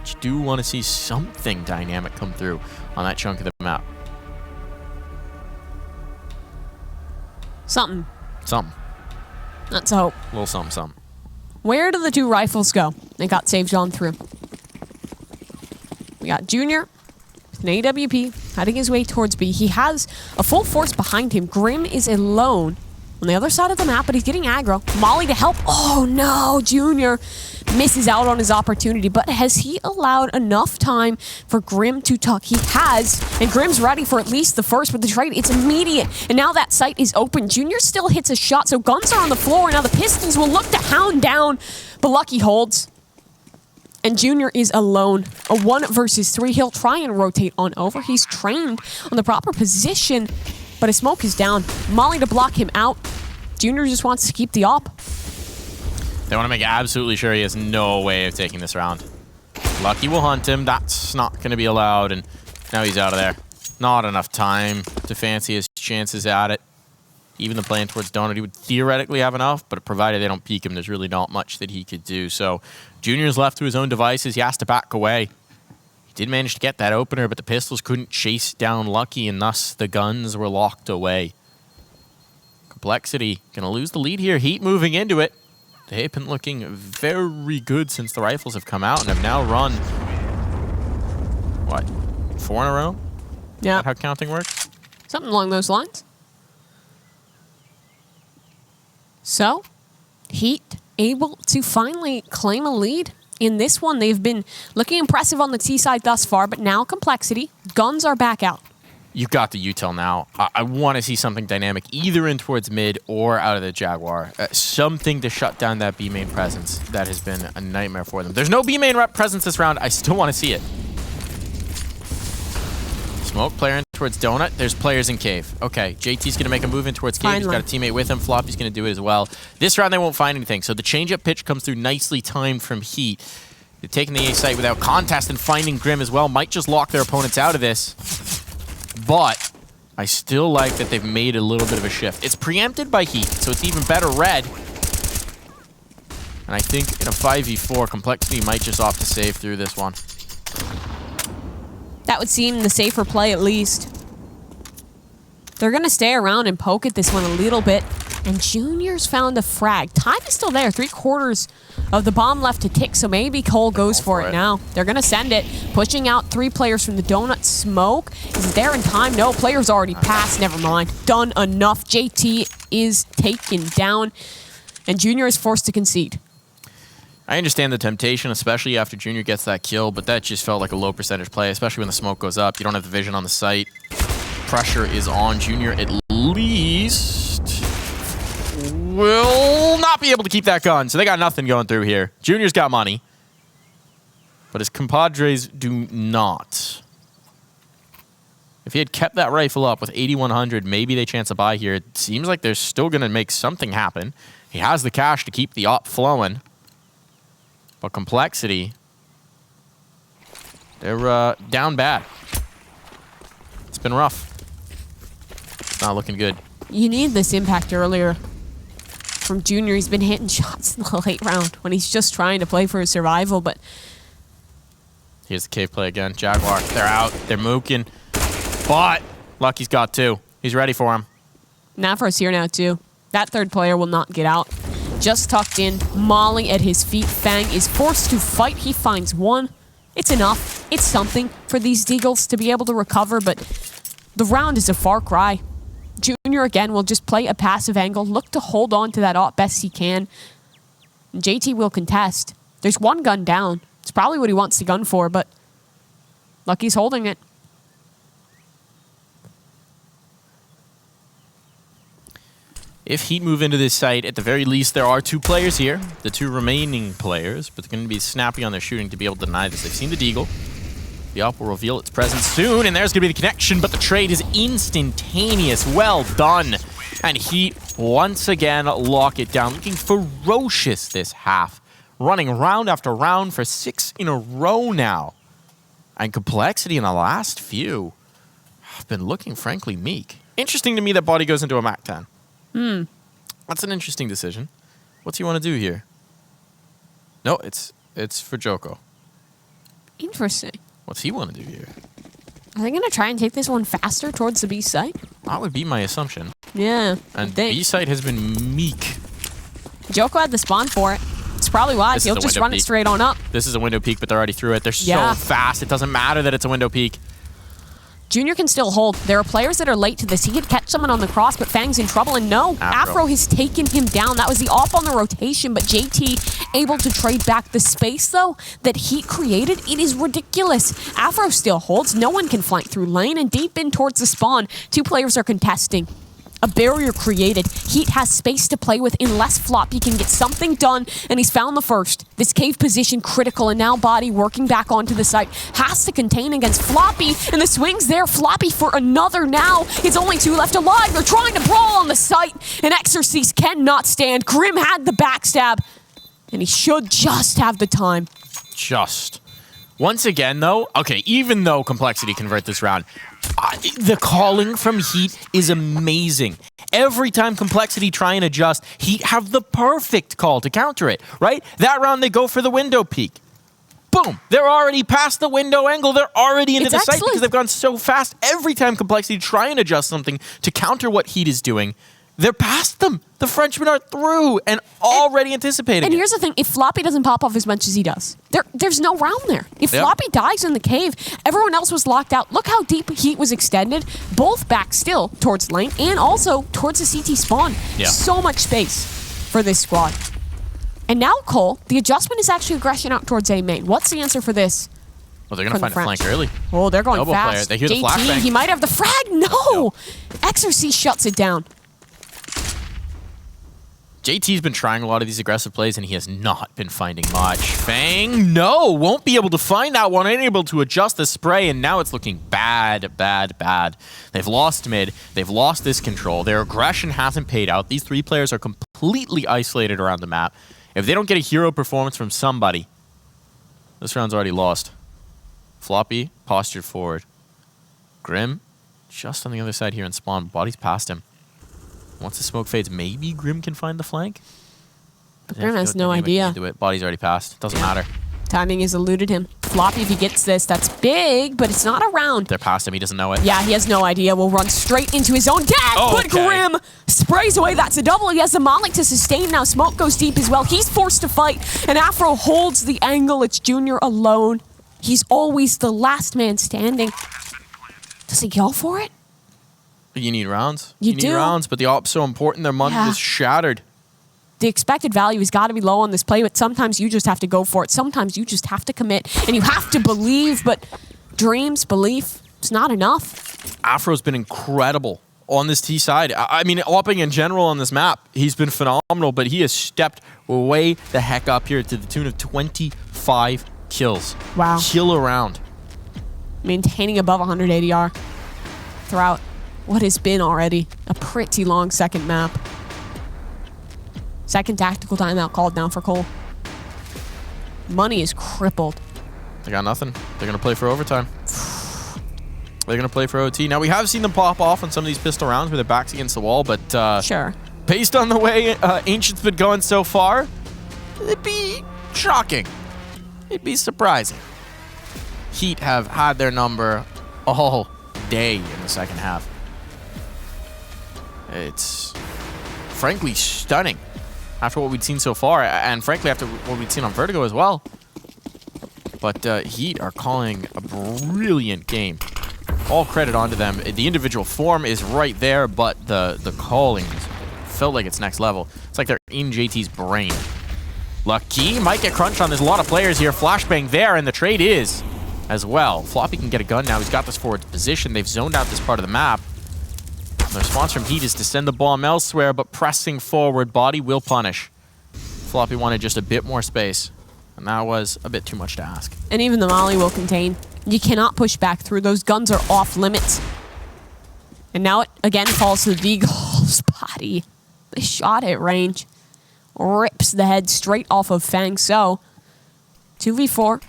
You do want to see something dynamic come through on that chunk of the map. Something. Something. That's a hope. A little something, something. Where do the two rifles go? They got saved on through. We got Junior with an AWP heading his way towards B. He has a full force behind him. Grim is alone on the other side of the map, but he's getting aggro. Molly to help. Oh no, Junior misses out on his opportunity, but has he allowed enough time for Grim to tuck? He has, and Grim's ready for at least the first with the trade. It's immediate, and now that site is open. Junior still hits a shot, so guns are on the floor. Now the Pistons will look to hound down, but Lucky holds. And Junior is alone. A 1 versus 3. He'll try and rotate on over. He's trained on the proper position, but his smoke is down. Molly to block him out. Junior just wants to keep the op. They want to make absolutely sure he has no way of taking this round. Lucky will hunt him. That's not going to be allowed, and now he's out of there. Not enough time to fancy his chances at it. Even the plan towards Donut, he would theoretically have enough, but provided they don't peek him, there's really not much that he could do. So Junior's left to his own devices. He has to back away. He did manage to get that opener, but the pistols couldn't chase down Lucky, and thus the guns were locked away. Complexity going to lose the lead here. Heat moving into it. They've been looking very good since the rifles have come out and have now run, what, 4 in a row? Yeah. Is that how counting works? Something along those lines. So, Heat able to finally claim a lead in this one. They've been looking impressive on the T side thus far, but now Complexity. Guns are back out. You've got the util now. I want to see something dynamic either in towards mid or out of the Jaguar. Something to shut down that B main presence that has been a nightmare for them. There's no B main rep presence this round. I still want to see it. Smoke player in towards Donut. There's players in Cave. Okay, JT's going to make a move in towards Cave. He's got a teammate with him. Floppy's going to do it as well. This round they won't find anything. So the change-up pitch comes through nicely timed from Heat. They're taking the A site without contest and finding Grim as well. Might just lock their opponents out of this. But I still like that they've made a little bit of a shift. It's preempted by Heat, so it's even better red. And I think in a 5v4, Complexity might just opt to save through this one. That would seem the safer play at least. They're going to stay around and poke at this one a little bit. And Junior's found a frag. Time is still there. 3/4 of the bomb left to tick, so maybe Cole goes for it now. They're going to send it. Pushing out 3 players from the Donut smoke. Is it there in time? No, players already passed. Never mind. Done enough. JT is taken down. And Junior is forced to concede. I understand the temptation, especially after Junior gets that kill, but that just felt like a low percentage play, especially when the smoke goes up. You don't have the vision on the site. Pressure is on. Junior at least will not be able to keep that gun, so they got nothing going through here. Junior's got money, but his compadres do not. If he had kept that rifle up with 8,100, maybe they chance a buy here. It seems like they're still going to make something happen. He has the cash to keep the op flowing. But Complexity, they're down bad. It's been rough. It's not looking good. You need this impact earlier from Junior. He's been hitting shots in the late round when he's just trying to play for his survival, but... Here's the cave play again. Jaguar, they're out. They're mooking. But Lucky's got 2. He's ready for him. Nafro's here now, too. That 3rd player will not get out. Just tucked in. Molly at his feet. Fang is forced to fight. He finds 1. It's enough. It's something for these Deagles to be able to recover, but the round is a far cry. Junior, again, will just play a passive angle, look to hold on to that op best he can. JT will contest. There's 1 gun down. It's probably what he wants to gun for, but Lucky's holding it. If Heat move into this site, at the very least, there are 2 players here. The 2 remaining players, but they're going to be snappy on their shooting to be able to deny this. They've seen the Deagle. The op will reveal its presence soon, and there's going to be the connection, but the trade is instantaneous. Well done. And Heat, once again, lock it down. Looking ferocious this half. Running round after round for 6 in a row now. And Complexity in the last few have been looking, frankly, meek. Interesting to me that Bodyy goes into a Mac 10. That's an interesting decision. What's he want to do here? No, it's for Joko. Interesting. What's he want to do here? Are they going to try and take this one faster towards the B site? That would be my assumption. Yeah. And B site has been meek. Joko had the spawn for it. That's probably why. This is He'll a just window run it peek. straight on up. This is a window peek, but they're already through it. They're Yeah. so fast. It doesn't matter that it's a window peek. Junior can still hold. There are players that are late to this. He could catch someone on the cross, but Fang's in trouble. And no, Afro has taken him down. That was the off on the rotation, but JT able to trade back the space, though, that Heat created. It is ridiculous. Afro still holds. No one can flank through lane, and deep in towards the spawn, 2 players are contesting. A barrier created. Heat has space to play with unless Floppy can get something done, and he's found the first. This cave position critical, and now bodyy working back onto the site. Has to contain against Floppy, and the swing's there. Floppy for another now. It's only 2 left alive. They're trying to brawl on the site, and Exorcist cannot stand. Grim had the backstab, and he should just have the time. Just. Once again, though, okay, even though Complexity convert this round, the calling from Heat is amazing. Every time Complexity try and adjust, Heat have the perfect call to counter it, right? That round, they go for the window peek. Boom! They're already past the window angle. They're already into the site because they've gone so fast. Every time Complexity try and adjust something to counter what Heat is doing, they're past them. The Frenchmen are through and already anticipating And it. here's the thing, if Floppy doesn't pop off as much as he does, there's no round there. If Floppy dies in the cave, everyone else was locked out. Look how deep Heat was extended, both back still towards lane and also towards the CT spawn. Yeah. So much space for this squad. And now, Cole, the adjustment is actually aggression out towards A main. What's the answer for this? Well, they're going to find a flank early. Oh, they're going Elbow fast. player. They hear the JT, flashbang. he might have the frag. No! Exorcist shuts it down. JT's been trying a lot of these aggressive plays, and he has not been finding much. Fang, no, won't be able to find that one, unable to adjust the spray, and now it's looking bad, bad, bad. They've lost mid. They've lost this control. Their aggression hasn't paid out. These 3 players are completely isolated around the map. If they don't get a hero performance from somebody, this round's already lost. Floppy, postured forward. Grim, just on the other side here in spawn. Body's past him. Once the smoke fades, maybe Grim can find the flank. But Grim has no idea. Body's already passed. Doesn't matter. Timing has eluded him. Floppy, if he gets this, that's big, but it's not a round. They're past him. He doesn't know it. Yeah, he has no idea. Will run straight into his own dad, but Grim sprays away. That's a double. He has the Malik to sustain now. Smoke goes deep as well. He's forced to fight, and Afro holds the angle. It's Junior alone. He's always the last man standing. Does he go for it? You need rounds. You need do. rounds, but the op's so important. Their money is shattered. The expected value has got to be low on this play, but sometimes you just have to go for it. Sometimes you just have to commit, and you have to believe, but dreams, belief, it's not enough. Afro's been incredible on this T side. I mean, opping in general on this map, he's been phenomenal, but he has stepped way the heck up here to the tune of 25 kills. Wow. Kill around. Maintaining above 100 ADR throughout what has been already a pretty long second map. Second tactical timeout called now for Cole. Money is crippled. They got nothing. They're going to play for overtime. They're going to play for OT. Now, we have seen them pop off on some of these pistol rounds where their back's against the wall, but Sure. based on the way Ancient's been going so far, it'd be shocking. It'd be surprising. Heat have had their number all day in the second half. It's frankly stunning after what we'd seen so far, and frankly after what we'd seen on Vertigo as well. But Heat are calling a brilliant game. All credit onto them. The individual form is right there, but the calling felt like it's next level. It's like they're in JT's brain. Lucky might get crunched on. There's a lot of players here. Flashbang there, and the trade is as well. Floppy can get a gun now. He's got this forward position. They've zoned out this part of the map. The response from Heat is to send the bomb elsewhere, but pressing forward, bodyy will punish. Floppy wanted just a bit more space, and that was a bit too much to ask. And even the Molly will contain. You cannot push back through. Those guns are off limits. And now it again falls to the Deagle's body. The shot at range rips the head straight off of Fang. So 2v4.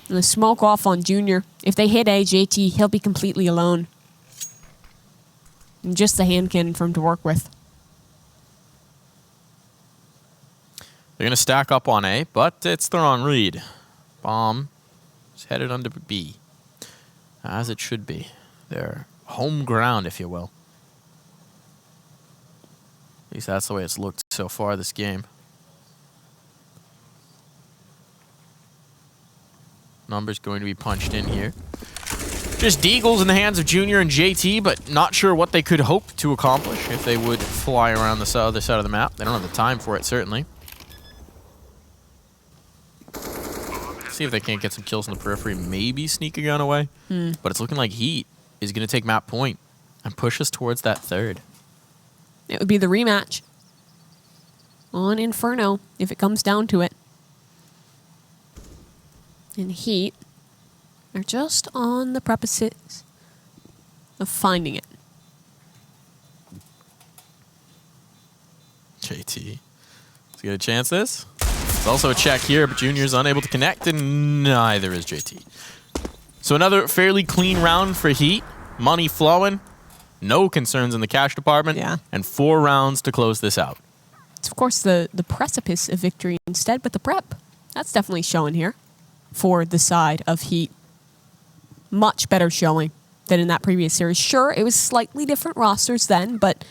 And the smoke off on Junior. If they hit AJT, he'll be completely alone. And just the hand cannon for him to work with. They're going to stack up on A, but it's the wrong read. Bomb is headed under B, as it should be. Their home ground, if you will. At least that's the way it's looked so far this game. Number's going to be punched in here. Just deagles in the hands of Junior and JT, but not sure what they could hope to accomplish if they would fly around the other side of the map. They don't have the time for it, certainly. See if they can't get some kills in the periphery. Maybe sneak a gun away. But it's looking like HEET is going to take map point and push us towards that third. It would be the rematch on Inferno if it comes down to it. And HEET are just on the precipice of finding it. JT. Let's get a chance this. It's also a check here, but Junior's unable to connect, and neither is JT. So another fairly clean round for HEET. Money flowing. No concerns in the cash department. Yeah. And 4 rounds to close this out. It's, of course, the precipice of victory instead, but the prep, that's definitely showing here for the side of HEET. Much better showing than in that previous series. Sure, it was slightly different rosters then, but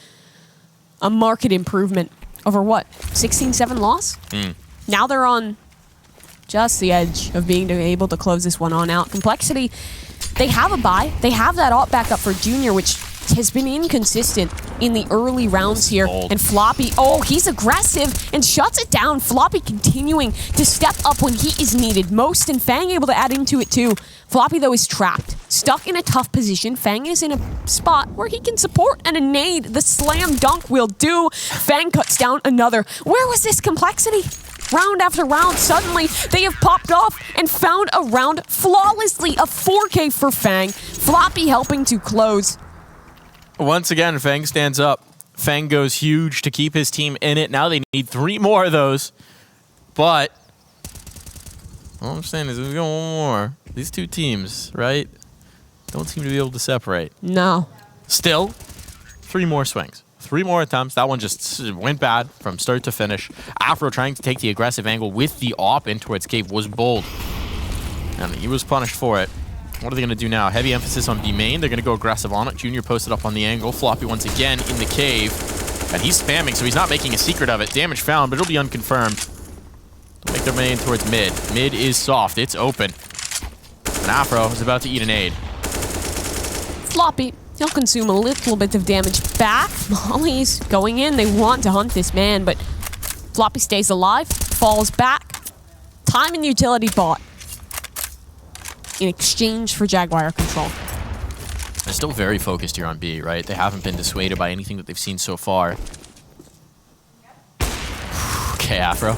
a marked improvement over what? 16-7 loss? Now they're on just the edge of being able to close this one on out. Complexity, they have a bye. They have that op back up for Junior, which has been inconsistent in the early rounds here. And Floppy, oh, he's aggressive and shuts it down. Floppy continuing to step up when he is needed. Most and Fang able to add into it too. Floppy, though, is trapped, stuck in a tough position. Fang is in a spot where he can support, and a nade, the slam dunk will do. Fang cuts down another. Where was this Complexity? Round after round, suddenly they have popped off and found a round flawlessly. A 4K for Fang. Floppy helping to close. Once again, Fang stands up. Fang goes huge to keep his team in it. Now they need 3 more of those. But all I'm saying is we've got one more. These 2 teams, right, don't seem to be able to separate. No. Still, 3 more swings. 3 more attempts. That one just went bad from start to finish. Afro trying to take the aggressive angle with the op in towards Cave was bold. And he was punished for it. What are they going to do now? Heavy emphasis on B main. They're going to go aggressive on it. Junior posted up on the angle. Floppy once again in the cave. And he's spamming, so he's not making a secret of it. Damage found, but it'll be unconfirmed. They'll make their main towards mid. Mid is soft. It's open. And Afro is about to eat an aid. Floppy, he'll consume a little bit of damage back. Molly's going in. They want to hunt this man, but Floppy stays alive, falls back. Time and utility bot in exchange for Jaguar control. They're still very focused here on B, right? They haven't been dissuaded by anything that they've seen so far. Okay, Afro.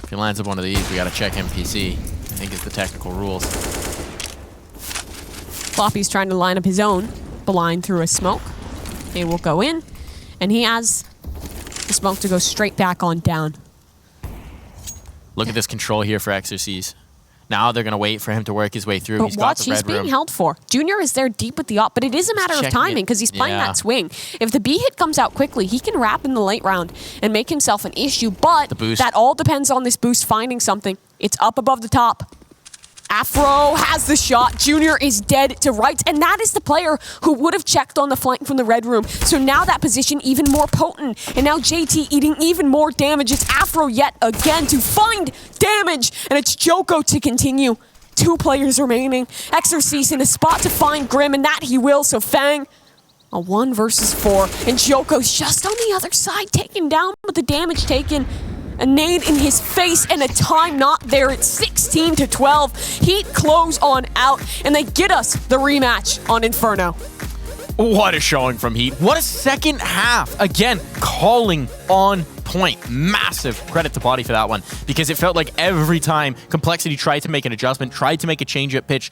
If he lands up one of these, we gotta check NPC. I think it's the technical rules. Floppy's trying to line up his own blind through a smoke. He will go in, and he has the smoke to go straight back on down. Look at this control here for Exorcise. Now they're going to wait for him to work his way through. But He's got watch, the red he's being room. held for. Junior is there deep with the op, but it is a matter of checking timing it. because he's playing Yeah. that swing. If the B hit comes out quickly, he can wrap in the late round and make himself an issue, but The boost. that all depends on this boost finding something. It's up above the top. Afro has the shot. Junior is dead to rights, and that is the player who would have checked on the flank from the red room. So now that position even more potent, and now JT eating even more damage. It's Afro yet again to find damage, and it's Joko to continue. 2 players remaining. Exorcise in a spot to find Grim, and that he will. So Fang, a 1 versus 4, and Joko's just on the other side, taken down with the damage taken. A nade in his face and a time not there. It's 16-12. HEET close on out, and they get us the rematch on Inferno. What a showing from HEET. What a second half. Again, calling on point. Massive credit to bodyy for that one, because it felt like every time Complexity tried to make an adjustment, tried to make a change at pitch,